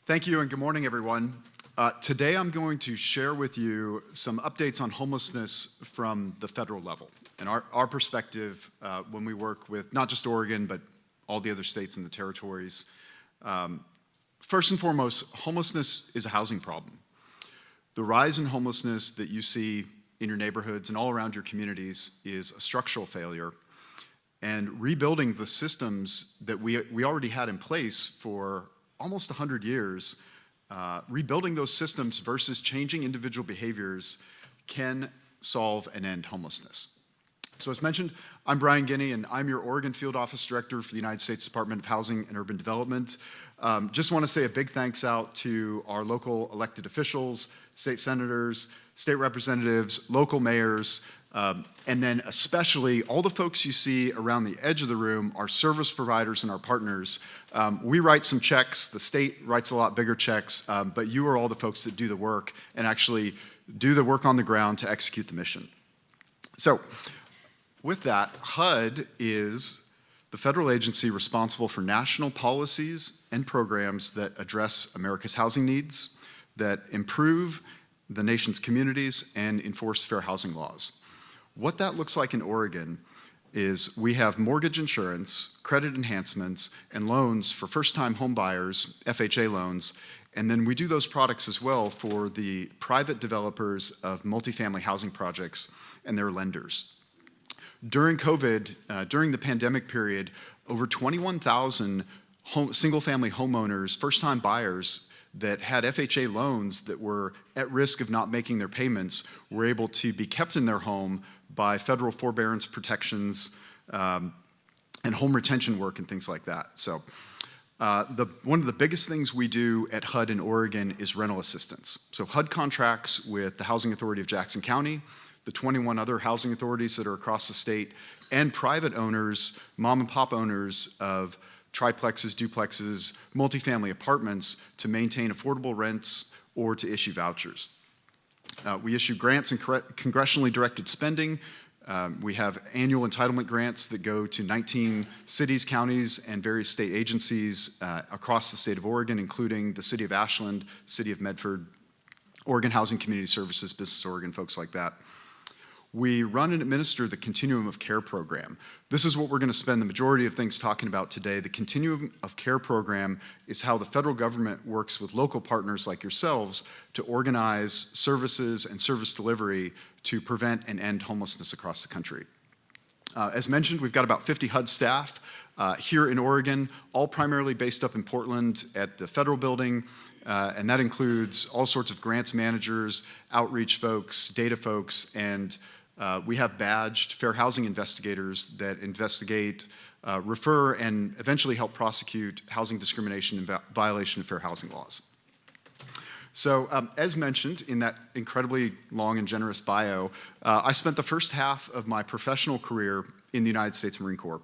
Thank you and good morning, everyone. Today I'm going to share with you some updates on homelessness from the federal level and our perspective when we work with not just Oregon, but all the other states and the territories. First and foremost, homelessness is a housing problem. The rise in homelessness that you see in your neighborhoods and all around your communities is a structural failure. And rebuilding the systems that we already had in place for almost 100 years, rebuilding those systems versus changing individual behaviors can solve and end homelessness. So as mentioned, I'm Bryan Guiney, and I'm your Oregon Field Office Director for the United States Department of Housing and Urban Development. Just want to say a big thanks out to our local elected officials, state senators, state representatives, local mayors, and then especially all the folks you see around the edge of the room, our service providers and our partners. We write some checks, the state writes a lot bigger checks, but you are all the folks that do the work and actually do the work on the ground to execute the mission. So with that, HUD is the federal agency responsible for national policies and programs that address America's housing needs, that improve the nation's communities, and enforce fair housing laws. What that looks like in Oregon is we have mortgage insurance, credit enhancements, and loans for first-time home buyers, FHA loans, and then we do those products as well for the private developers of multifamily housing projects and their lenders. During COVID, during the pandemic period, over 21,000 single-family homeowners, first-time buyers that had FHA loans that were at risk of not making their payments were able to be kept in their home by federal forbearance protections and home retention work and things like that. So one of the biggest things we do at HUD in Oregon is rental assistance. So HUD contracts with the Housing Authority of Jackson County, the 21 other housing authorities that are across the state, and private owners, mom and pop owners of triplexes, duplexes, multifamily apartments to maintain affordable rents or to issue vouchers. We issue grants and congressionally directed spending. We have annual entitlement grants that go to 19 cities, counties, and various state agencies across the state of Oregon, including the city of Ashland, city of Medford, Oregon Housing Community Services, Business Oregon, folks like that. We run and administer the Continuum of Care program. This is what we're going to spend the majority of things talking about today. The Continuum of Care program is how the federal government works with local partners like yourselves to organize services and service delivery to prevent and end homelessness across the country. As mentioned, we've got about 50 HUD staff here in Oregon, all primarily based up in Portland at the federal building. And that includes all sorts of grants managers, outreach folks, data folks, and we have badged fair housing investigators that investigate, refer, and eventually help prosecute housing discrimination and violation of fair housing laws. So as mentioned in that incredibly long and generous bio, I spent the first half of my professional career in the United States Marine Corps.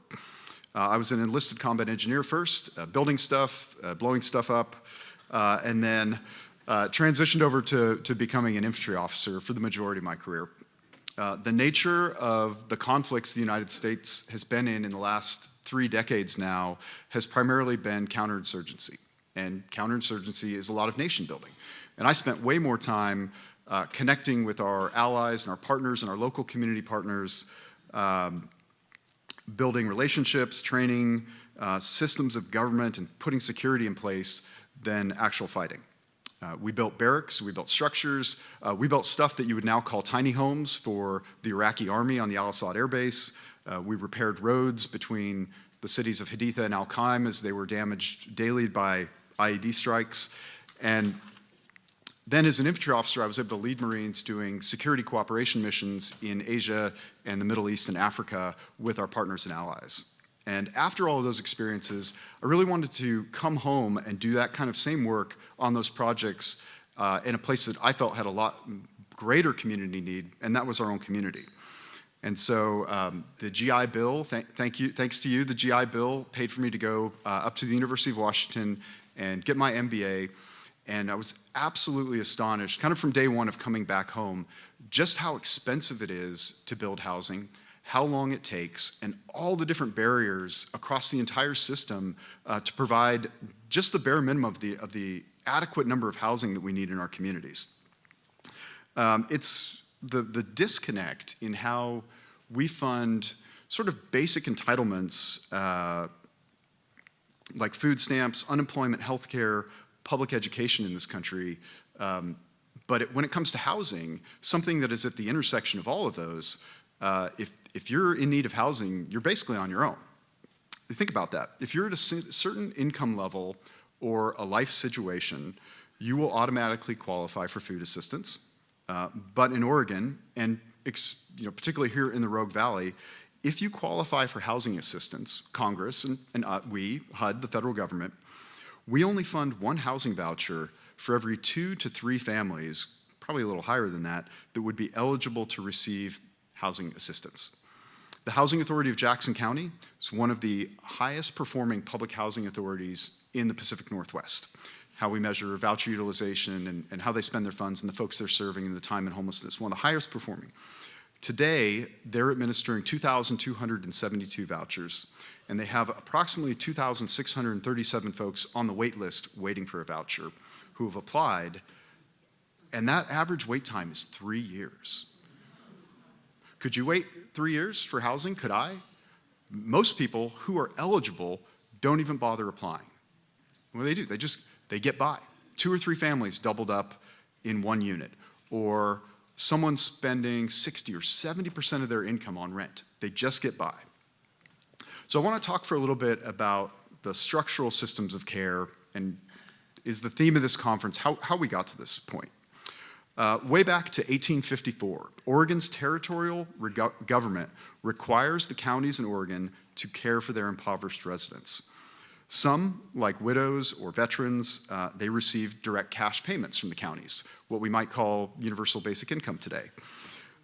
I was an enlisted combat engineer first, building stuff, blowing stuff up, and then transitioned over to becoming an infantry officer for the majority of my career. The nature of the conflicts the United States has been in the last 3 decades now has primarily been counterinsurgency. And counterinsurgency is a lot of nation building. And I spent way more time connecting with our allies and our partners and our local community partners, building relationships, training, systems of government, and putting security in place than actual fighting. We built barracks, we built structures, we built stuff that you would now call tiny homes for the Iraqi army on the Al-Assad Air Base. We repaired roads between the cities of Haditha and Al-Qaim as they were damaged daily by IED strikes. And then as an infantry officer, I was able to lead Marines doing security cooperation missions in Asia and the Middle East and Africa with our partners and allies. And after all of those experiences, I really wanted to come home and do that kind of same work on those projects in a place that I felt had a lot greater community need, and that was our own community. And so the GI Bill, thanks to you, the GI Bill paid for me to go up to the University of Washington and get my MBA. And I was absolutely astonished, kind of from day one of coming back home, just how expensive it is to build housing, how long it takes, and all the different barriers across the entire system to provide just the bare minimum of the adequate number of housing that we need in our communities. It's the disconnect in how we fund sort of basic entitlements like food stamps, unemployment, healthcare, public education in this country. But when it comes to housing, something that is at the intersection of all of those, if you're in need of housing, you're basically on your own. Think about that. If you're at a certain income level or a life situation, you will automatically qualify for food assistance. But in Oregon, and particularly here in the Rogue Valley, if you qualify for housing assistance, Congress and we, HUD, the federal government, we only fund one housing voucher for every 2 to 3 families, probably a little higher than that would be eligible to receive housing assistance. The Housing Authority of Jackson County is one of the highest performing public housing authorities in the Pacific Northwest. How we measure voucher utilization and how they spend their funds and the folks they're serving and the time in homelessness, one of the highest performing. Today, they're administering 2,272 vouchers, and they have approximately 2,637 folks on the wait list waiting for a voucher who have applied, and that average wait time is 3 years. Could you wait 3 years for housing? Could I? Most people who are eligible don't even bother applying. What do? They get by. 2 or 3 families doubled up in one unit, or someone's spending 60 or 70% of their income on rent. They just get by. So I want to talk for a little bit about the structural systems of care, and is the theme of this conference how we got to this point. Way back to 1854, Oregon's territorial government requires the counties in Oregon to care for their impoverished residents. Some, like widows or veterans, they receive direct cash payments from the counties, what we might call universal basic income today.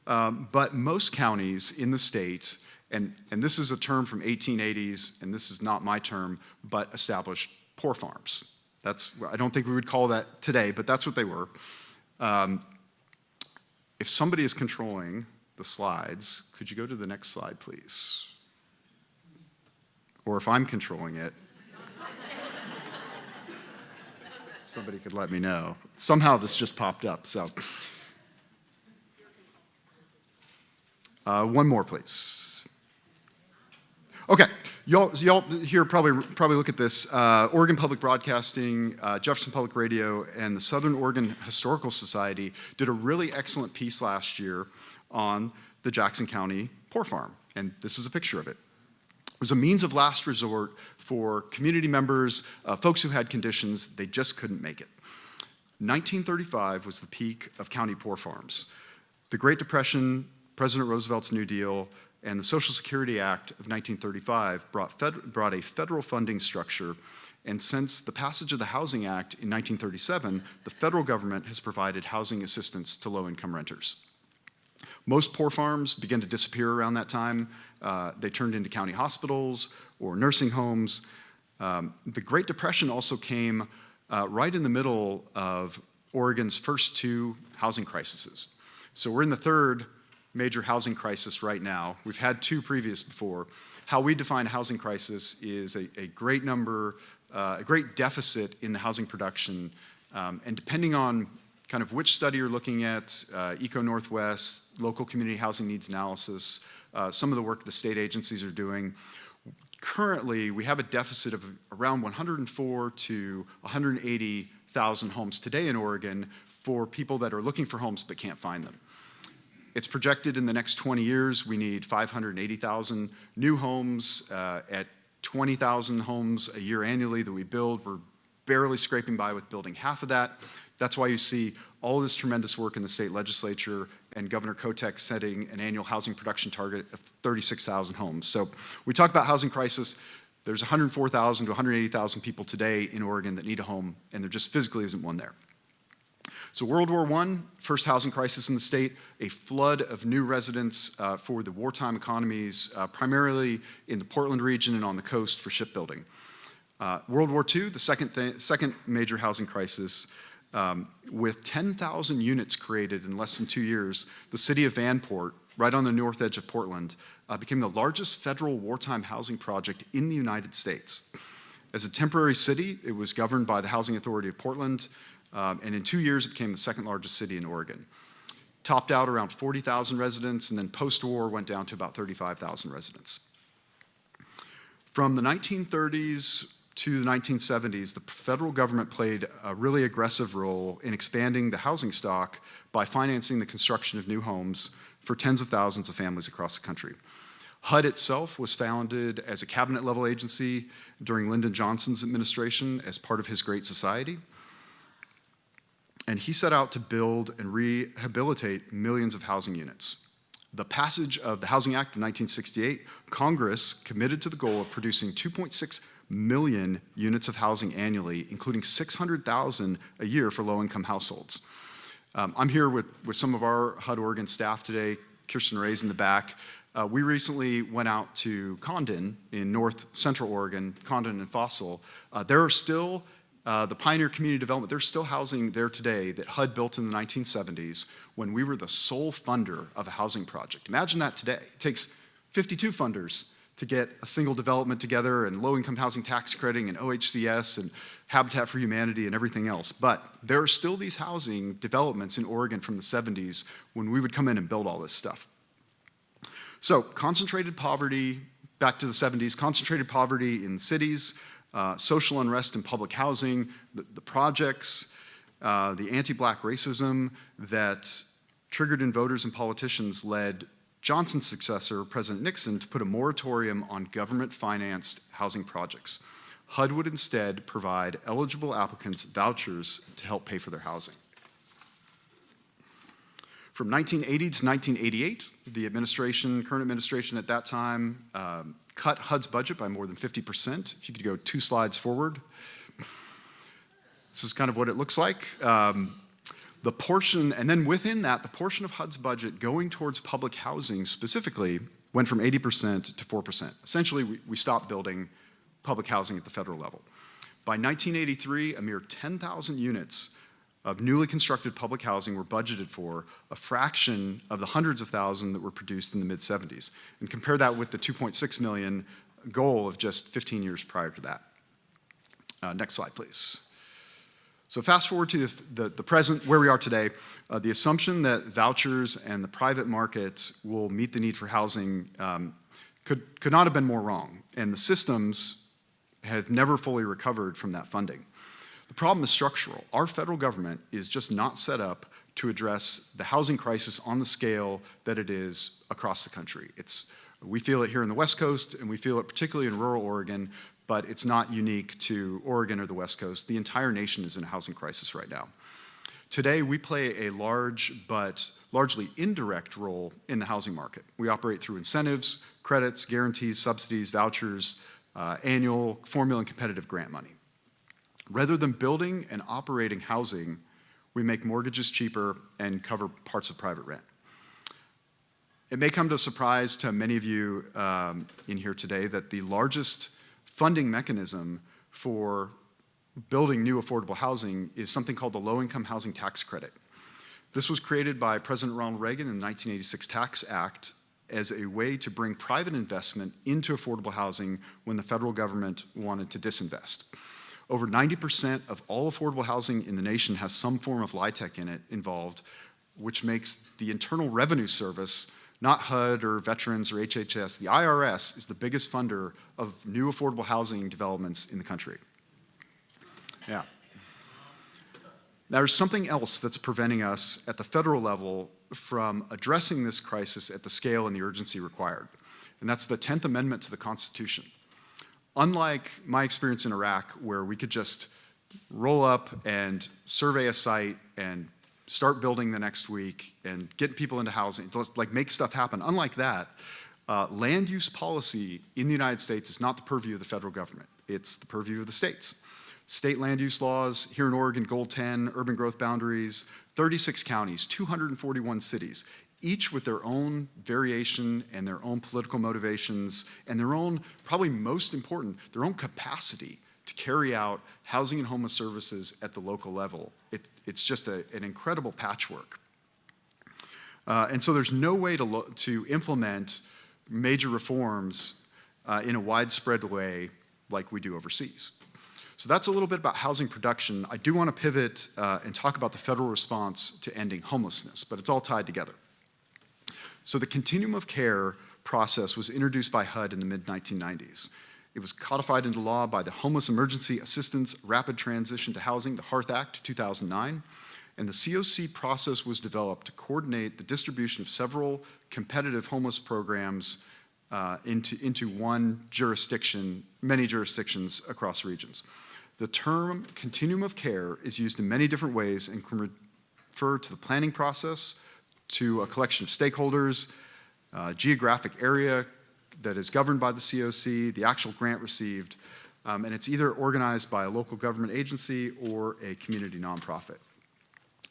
But most counties in the state, and this is a term from 1880s, and this is not my term, but established poor farms. I don't think we would call that today, but that's what they were. If somebody is controlling the slides, could you go to the next slide, please? Or if I'm controlling it, somebody could let me know. Somehow this just popped up, so. One more, please. Okay, y'all here probably look at this. Oregon Public Broadcasting, Jefferson Public Radio, and the Southern Oregon Historical Society did a really excellent piece last year on the Jackson County Poor Farm, and this is a picture of it. It was a means of last resort for community members, folks who had conditions, they just couldn't make it. 1935 was the peak of county poor farms. The Great Depression, President Roosevelt's New Deal, and the Social Security Act of 1935 brought a federal funding structure, and since the passage of the Housing Act in 1937, the federal government has provided housing assistance to low-income renters. Most poor farms began to disappear around that time. They turned into county hospitals or nursing homes. The Great Depression also came right in the middle of Oregon's first 2 housing crises. So we're in the 3rd major housing crisis right now. We've had 2 previous before. How we define a housing crisis is a great number, a great deficit in the housing production, and depending on kind of which study you're looking at, Eco Northwest, local community housing needs analysis, some of the work the state agencies are doing. Currently, we have a deficit of around 104 to 180,000 homes today in Oregon for people that are looking for homes but can't find them. It's projected in the next 20 years, we need 580,000 new homes at 20,000 homes a year annually that we build. We're barely scraping by with building half of that. That's why you see all this tremendous work in the state legislature and Governor Kotek setting an annual housing production target of 36,000 homes. So we talk about housing crisis. There's 104,000 to 180,000 people today in Oregon that need a home, and there just physically isn't one there. So World War I, first housing crisis in the state, a flood of new residents for the wartime economies, primarily in the Portland region and on the coast for shipbuilding. World War II, the second major housing crisis, with 10,000 units created in less than 2 years, the city of Vanport, right on the north edge of Portland, became the largest federal wartime housing project in the United States. As a temporary city, it was governed by the Housing Authority of Portland, and in 2 years, it became the second largest city in Oregon. Topped out around 40,000 residents, and then post-war went down to about 35,000 residents. From the 1930s to the 1970s, the federal government played a really aggressive role in expanding the housing stock by financing the construction of new homes for tens of thousands of families across the country. HUD itself was founded as a cabinet-level agency during Lyndon Johnson's administration as part of his Great Society. And he set out to build and rehabilitate millions of housing units. The passage of the Housing Act of 1968, Congress committed to the goal of producing 2.6 million units of housing annually, including 600,000 a year for low-income households. I'm here with some of our HUD Oregon staff today. Kirsten Ray's in the back. We recently went out to Condon in north central Oregon, Condon and Fossil. There are still, the Pioneer Community Development, there's still housing there today that HUD built in the 1970s when we were the sole funder of a housing project. Imagine that today. It takes 52 funders to get a single development together, and low-income housing tax credit and OHCS and Habitat for Humanity and everything else. But there are still these housing developments in Oregon from the 70s when we would come in and build all this stuff. So concentrated poverty, back to the 70s, concentrated poverty in cities, social unrest in public housing, the projects, the anti-Black racism that triggered in voters and politicians led Johnson's successor, President Nixon, to put a moratorium on government-financed housing projects. HUD would instead provide eligible applicants vouchers to help pay for their housing. From 1980 to 1988, the current administration at that time, cut HUD's budget by more than 50%. If you could go 2 slides forward. This is kind of what it looks like. The portion, and then within that, the portion of HUD's budget going towards public housing specifically went from 80% to 4%. Essentially, we stopped building public housing at the federal level. By 1983, a mere 10,000 units of newly constructed public housing were budgeted for, a fraction of the hundreds of thousands that were produced in the mid-70s. And compare that with the 2.6 million goal of just 15 years prior to that. Next slide, please. So fast forward to the present, where we are today, the assumption that vouchers and the private market will meet the need for housing could not have been more wrong, and the systems have never fully recovered from that funding. The problem is structural. Our federal government is just not set up to address the housing crisis on the scale that it is across the country. We feel it here in the West Coast, and we feel it particularly in rural Oregon, but it's not unique to Oregon or the West Coast. The entire nation is in a housing crisis right now. Today, we play a large but largely indirect role in the housing market. We operate through incentives, credits, guarantees, subsidies, vouchers, annual formula and competitive grant money. Rather than building and operating housing, we make mortgages cheaper and cover parts of private rent. It may come to a surprise to many of you in here today that the largest funding mechanism for building new affordable housing is something called the Low-Income Housing Tax Credit. This was created by President Ronald Reagan in the 1986 Tax Act as a way to bring private investment into affordable housing when the federal government wanted to disinvest. Over 90% of all affordable housing in the nation has some form of LIHTC in it involved, which makes the Internal Revenue Service, not HUD or Veterans or HHS, the IRS is the biggest funder of new affordable housing developments in the country. Yeah. There's something else that's preventing us at the federal level from addressing this crisis at the scale and the urgency required, and that's the 10th Amendment to the Constitution. Unlike my experience in Iraq, where we could just roll up and survey a site and start building the next week and get people into housing, like make stuff happen. Unlike that, land use policy in the United States is not the purview of the federal government. It's the purview of the states. State land use laws, here in Oregon, Goal 10, urban growth boundaries, 36 counties, 241 cities, each with their own variation and their own political motivations and their own, probably most important, their own capacity to carry out housing and homeless services at the local level. It's just an incredible patchwork. And so there's no way to implement major reforms in a widespread way like we do overseas. So that's a little bit about housing production. I do want to pivot and talk about the federal response to ending homelessness, but it's all tied together. So the continuum of care process was introduced by HUD in the mid-1990s. It was codified into law by the Homeless Emergency Assistance Rapid Transition to Housing, the HARTH Act, 2009. And the COC process was developed to coordinate the distribution of several competitive homeless programs into one jurisdiction, many jurisdictions across regions. The term continuum of care is used in many different ways and can refer to the planning process, to a collection of stakeholders, geographic area that is governed by the COC, the actual grant received, and it's either organized by a local government agency or a community nonprofit.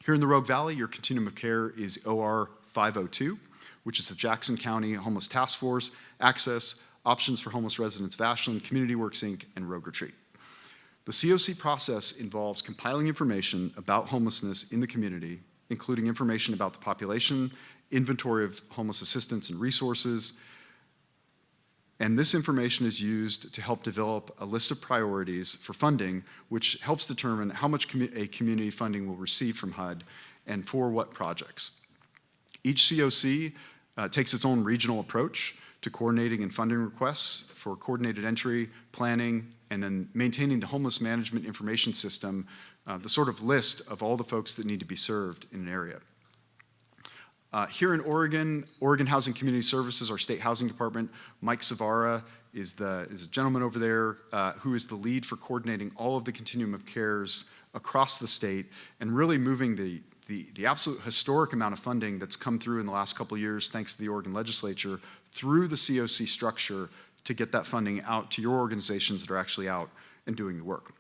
Here in the Rogue Valley, your continuum of care is OR 502, which is the Jackson County Homeless Task Force, Access, Options for Homeless Residents of Ashland, Community Works Inc., and Rogue Retreat. The COC process involves compiling information about homelessness in the community, including information about the population, inventory of homeless assistance and resources, and this information is used to help develop a list of priorities for funding, which helps determine how much a community funding will receive from HUD and for what projects. Each COC takes its own regional approach to coordinating and funding requests for coordinated entry, planning, and then maintaining the homeless management information system, the sort of list of all the folks that need to be served in an area. Here in Oregon, Oregon Housing Community Services, our state housing department, Mike Savara is a gentleman over there who is the lead for coordinating all of the continuum of cares across the state and really moving the absolute historic amount of funding that's come through in the last couple of years, thanks to the Oregon legislature, through the COC structure to get that funding out to your organizations that are actually out and doing the work.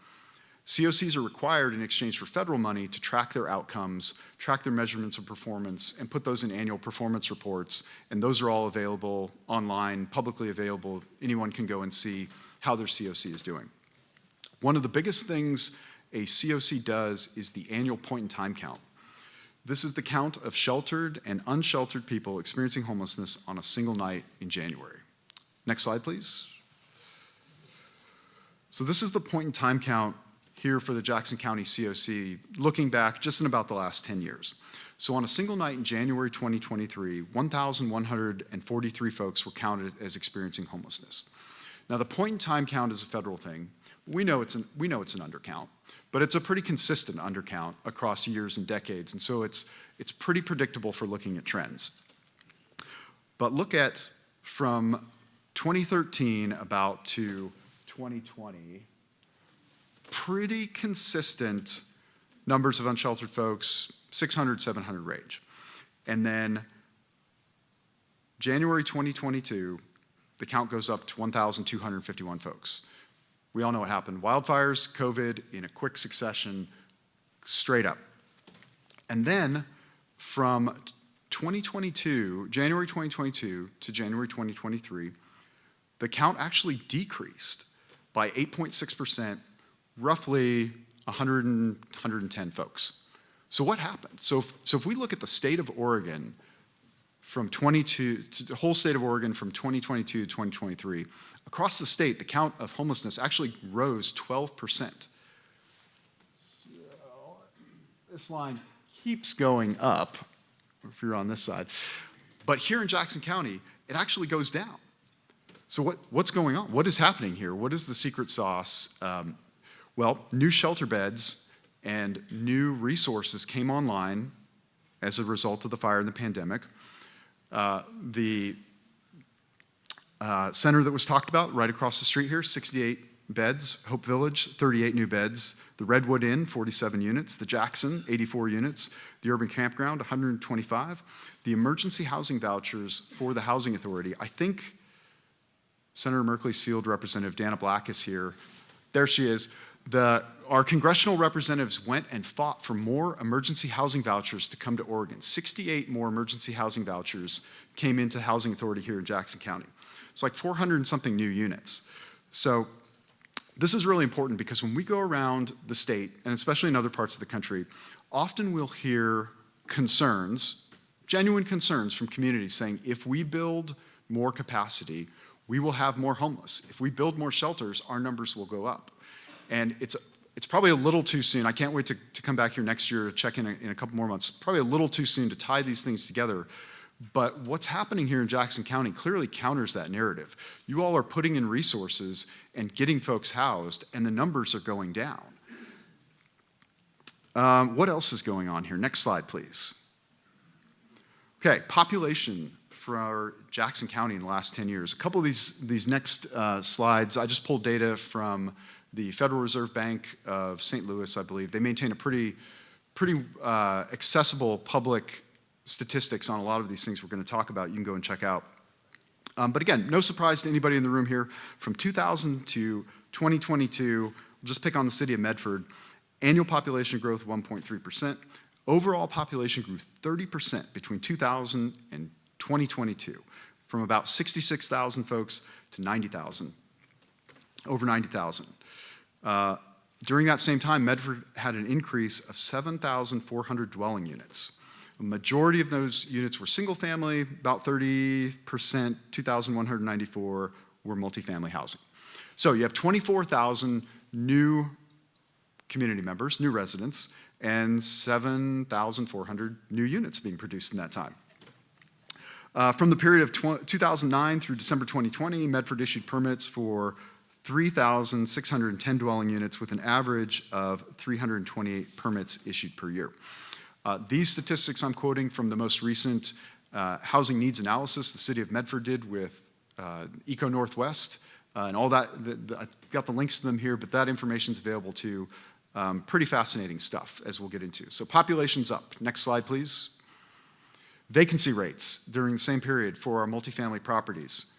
COCs are required in exchange for federal money to track their outcomes, track their measurements of performance, and put those in annual performance reports. And those are all available online, publicly available. Anyone can go and see how their COC is doing. One of the biggest things a COC does is the annual point in time count. This is the count of sheltered and unsheltered people experiencing homelessness on a single night in January. Next slide, please. So this is the point in time count here for the Jackson County COC, looking back just in about the last 10 years. So on a single night in January 2023, 1,143 folks were counted as experiencing homelessness. Now the point in time count is a federal thing. We know it's an undercount, but it's a pretty consistent undercount across years and decades, and so it's pretty predictable for looking at trends. But look at from 2013 about to 2020, pretty consistent numbers of unsheltered folks, 600, 700 range. And then January 2022, the count goes up to 1,251 folks. We all know what happened. Wildfires, COVID, in a quick succession, straight up. And then from 2022, January 2022 to January 2023, the count actually decreased by 8.6%, roughly 110 folks. So what happened? So if we look at the state of Oregon from the whole state of Oregon from 2022 to 2023, across the state, the count of homelessness actually rose 12%. So this line keeps going up, if you're on this side. But here in Jackson County, it actually goes down. So what's going on? What is happening here? What is the secret sauce? Well, new shelter beds and new resources came online as a result of the fire and the pandemic. The center that was talked about right across the street here, 68 beds. Hope Village, 38 new beds. The Redwood Inn, 47 units. The Jackson, 84 units. The Urban Campground, 125. The emergency housing vouchers for the Housing Authority. I think Senator Merkley's field representative, Dana Black, is here. There she is. Our congressional representatives went and fought for more emergency housing vouchers to come to Oregon. 68 more emergency housing vouchers came into Housing Authority here in Jackson County. It's like 400 and something new units. So this is really important because when we go around the state, and especially in other parts of the country, often we'll hear concerns, genuine concerns from communities saying, if we build more capacity, we will have more homeless. If we build more shelters, our numbers will go up. And it's probably a little too soon. I can't wait to come back here next year to check in a couple more months. Probably a little too soon to tie these things together. But what's happening here in Jackson County clearly counters that narrative. You all are putting in resources and getting folks housed, and the numbers are going down. What else is going on here? Next slide, please. Okay, population for Jackson County in the last 10 years. A couple of these next slides, I just pulled data from the Federal Reserve Bank of St. Louis, I believe. They maintain a pretty accessible public statistics on a lot of these things we're going to talk about. You can go and check out. But again, no surprise to anybody in the room here. From 2000 to 2022, we'll just pick on the city of Medford. Annual population growth 1.3%. Overall population grew 30% between 2000 and 2022, from about 66,000 folks to 90,000, over 90,000. During that same time, Medford had an increase of 7,400 dwelling units. A majority of those units were single family, about 30%, 2,194 were multifamily housing. So you have 24,000 new community members, new residents, and 7,400 new units being produced in that time. From the period of 2009 through December 2020, Medford issued permits for 3,610 dwelling units with an average of 328 permits issued per year. These statistics I'm quoting from the most recent housing needs analysis the city of Medford did with Eco Northwest and all that. I've got the links to them here, but that information is available too. Pretty fascinating stuff, as we'll get into. So population's up. Next slide, please. Vacancy rates during the same period for our multifamily properties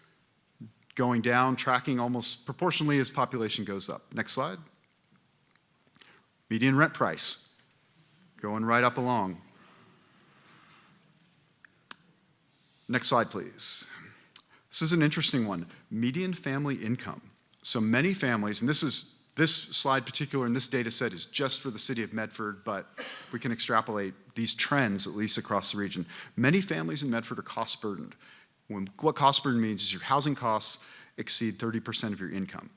going down, tracking almost proportionally as population goes up. Next slide. Median rent price going right up along. Next slide, please. This is an interesting one. Median family income. So many families, and this slide particular in this data set is just for the city of Medford, but we can extrapolate these trends at least across the region. Many families in Medford are cost burdened. What cost burden means is your housing costs exceed 30% of your income.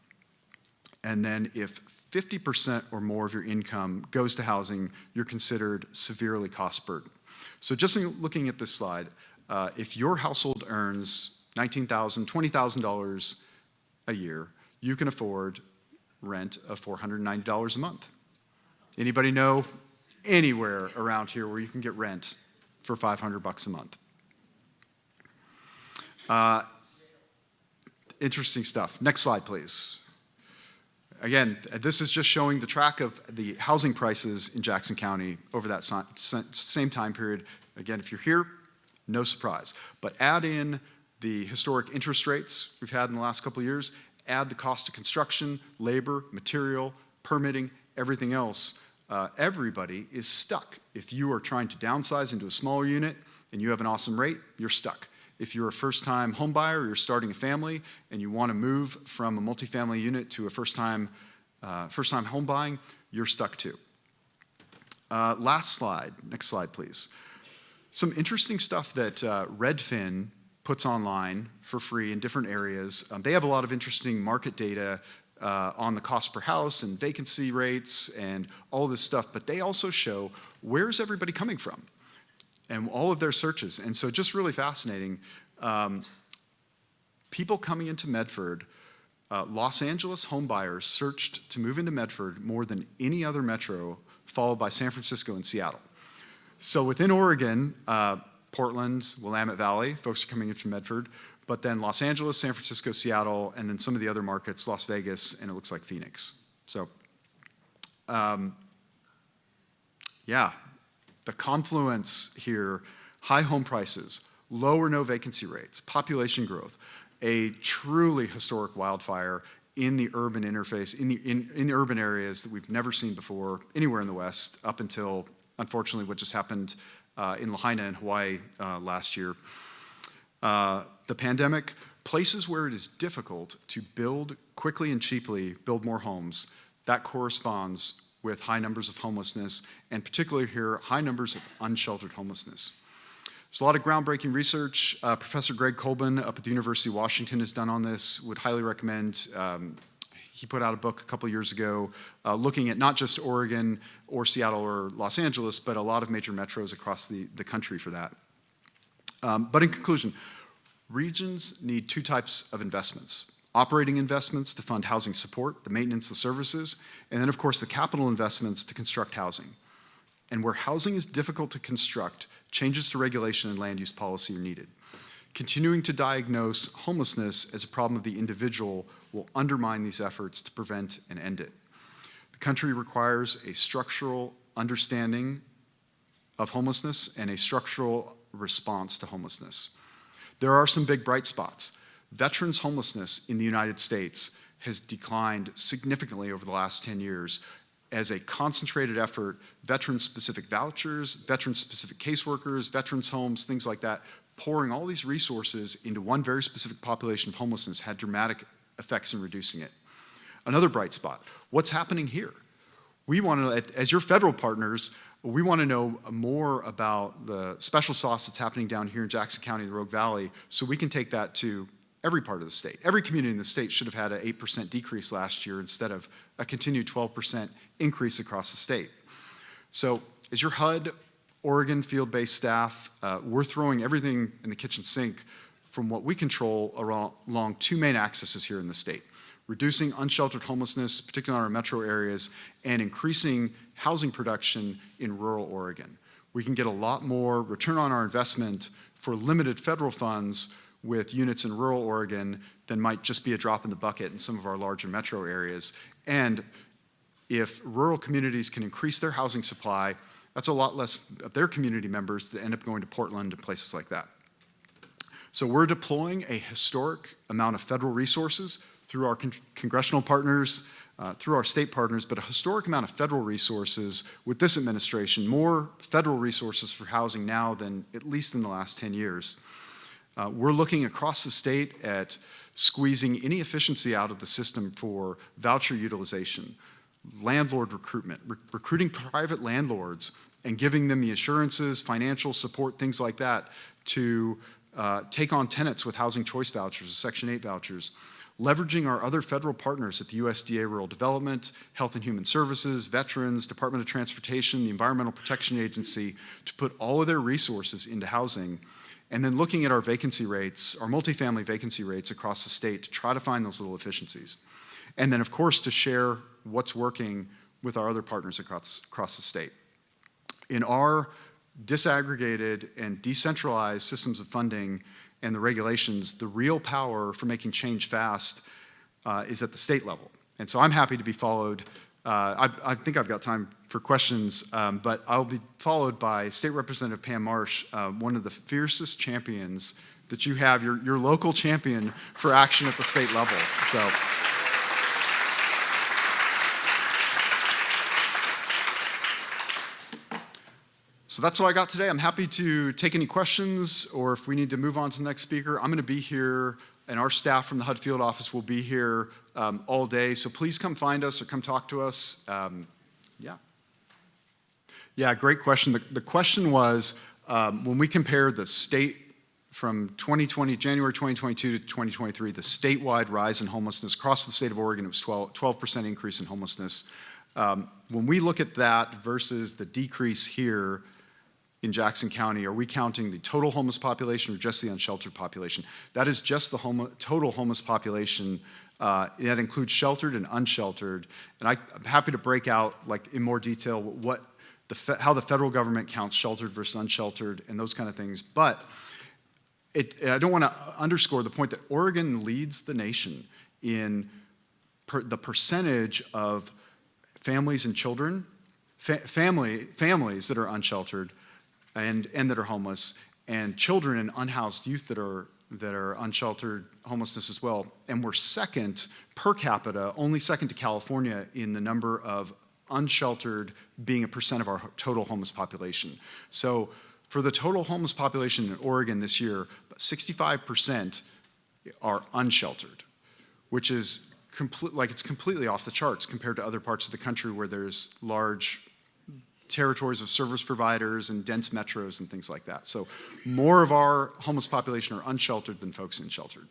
And then if 50% or more of your income goes to housing, you're considered severely cost burdened. So just looking at this slide, if your household earns $19,000, $20,000 a year, you can afford rent of $490 a month. Anybody know anywhere around here where you can get rent for $500 a month? Interesting stuff. Next slide, please. Again, this is just showing the track of the housing prices in Jackson County over that same time period. Again, if you're here, no surprise. But add in the historic interest rates we've had in the last couple of years, add the cost of construction, labor, material, permitting, everything else. Everybody is stuck. If you are trying to downsize into a smaller unit and you have an awesome rate, you're stuck. If you're a first-time home buyer or you're starting a family and you want to move from a multifamily unit to a first-time home buying, you're stuck too. Last slide. Next slide, please. Some interesting stuff that Redfin puts online for free in different areas. They have a lot of interesting market data on the cost per house and vacancy rates and all this stuff, but they also show where's everybody coming from and all of their searches. And so just really fascinating. People coming into Medford, Los Angeles home buyers searched to move into Medford more than any other metro, followed by San Francisco and Seattle. So within Oregon, Portland, Willamette Valley, folks are coming in from Medford, but then Los Angeles, San Francisco, Seattle, and then some of the other markets, Las Vegas, and it looks like Phoenix. So, yeah, the confluence here, high home prices, low or no vacancy rates, population growth, a truly historic wildfire in the urban interface, in the urban areas that we've never seen before anywhere in the West, up until, unfortunately, what just happened in Lahaina in Hawaii last year. The pandemic, places where it is difficult to build quickly and cheaply, build more homes, that corresponds with high numbers of homelessness, and particularly here, high numbers of unsheltered homelessness. There's a lot of groundbreaking research. Professor Greg Colbin up at the University of Washington has done on this. Would highly recommend. He put out a book a couple years ago looking at not just Oregon or Seattle or Los Angeles, but a lot of major metros across the country for that. But in conclusion, regions need two types of investments. Operating investments to fund housing support, the maintenance of services, and then of course the capital investments to construct housing. And where housing is difficult to construct, changes to regulation and land use policy are needed. Continuing to diagnose homelessness as a problem of the individual will undermine these efforts to prevent and end it. The country requires a structural understanding of homelessness and a structural response to homelessness. There are some big bright spots. Veterans homelessness in the United States has declined significantly over the last 10 years as a concentrated effort, veteran-specific vouchers, veteran-specific caseworkers, veterans homes, things like that, pouring all these resources into one very specific population of homelessness had dramatic effects in reducing it. Another bright spot, what's happening here? We want to, as your federal partners, we want to know more about the special sauce that's happening down here in Jackson County, the Rogue Valley, so we can take that to every part of the state. Every community in the state should have had an 8% decrease last year instead of a continued 12% increase across the state. So as your HUD Oregon field-based staff, we're throwing everything in the kitchen sink from what we control along two main axes here in the state: reducing unsheltered homelessness, particularly in our metro areas, and increasing housing production in rural Oregon. We can get a lot more return on our investment for limited federal funds with units in rural Oregon than might just be a drop in the bucket in some of our larger metro areas. And if rural communities can increase their housing supply, that's a lot less of their community members that end up going to Portland and places like that. So we're deploying a historic amount of federal resources through our congressional partners, through our state partners, but a historic amount of federal resources with this administration, more federal resources for housing now than at least in the last 10 years. We're looking across the state at squeezing any efficiency out of the system for voucher utilization, landlord recruitment, recruiting private landlords and giving them the assurances, financial support, things like that to take on tenants with housing choice vouchers, Section 8 vouchers, leveraging our other federal partners at the USDA Rural Development, Health and Human Services, Veterans, Department of Transportation, the Environmental Protection Agency to put all of their resources into housing. And then looking at our vacancy rates, our multifamily vacancy rates across the state to try to find those little efficiencies. And then, of course, to share what's working with our other partners across the state. In our disaggregated and decentralized systems of funding and the regulations, the real power for making change fast is at the state level. And so I'm happy to be followed. I think I've got time for questions, but I'll be followed by State Representative Pam Marsh, one of the fiercest champions that you have, your local champion for action at the state level. So that's what I got today. I'm happy to take any questions, or if we need to move on to the next speaker. I'm going to be here, and our staff from the HUD Field Office will be here all day. So please come find us or come talk to us. Yeah, great question. The question was, when we compared the state from January 2022 to 2023, the statewide rise in homelessness across the state of Oregon, it was 12% increase in homelessness. When we look at that versus the decrease here in Jackson County, are we counting the total homeless population or just the unsheltered population? That is just the total homeless population. That includes sheltered and unsheltered. And I'm happy to break out, like in more detail, how the federal government counts sheltered versus unsheltered and those kind of things. But I don't want to underscore the point that Oregon leads the nation in the percentage of families and children, families that are unsheltered and that are homeless, and children and unhoused youth that are unsheltered homelessness as well. And we're second per capita, only second to California in the number of unsheltered being a percent of our total homeless population. So for the total homeless population in Oregon this year, 65% are unsheltered, which is it's completely off the charts compared to other parts of the country where there's large territories of service providers and dense metros and things like that. So more of our homeless population are unsheltered than folks in sheltered.